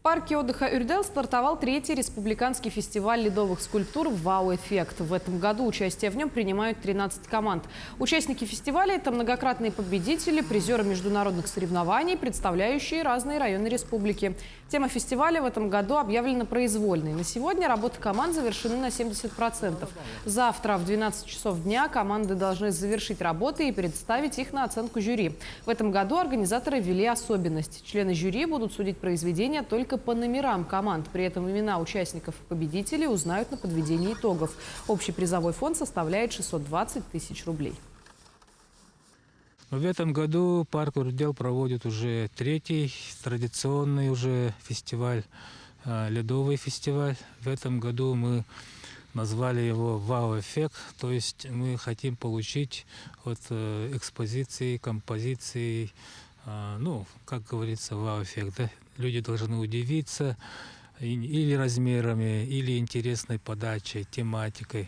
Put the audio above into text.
парке отдыха Юрдел стартовал третий республиканский фестиваль ледовых скульптур «Вау-эффект». В этом году участие в нем принимают 13 команд. Участники фестиваля – это многократные победители, призеры международных соревнований, представляющие разные районы республики. Тема фестиваля в этом году объявлена произвольной. На сегодня работы команд завершены на 70%. Завтра в 12 часов дня команды должны завершить работы и представить их на оценку жюри. В этом году организаторы ввели особенность. Члены жюри будут судить произведения только по номерам команд. При этом имена участников и победителей узнают на подведении итогов. Общий призовой фонд составляет 620 тысяч рублей. В этом году парк Юрдел проводит уже третий традиционный уже фестиваль, ледовый фестиваль. В этом году мы назвали его «Вау-эффект», то есть мы хотим получить от экспозиции, композиции, как говорится, вау-эффект. Да? Люди должны удивиться или размерами, или интересной подачей, тематикой.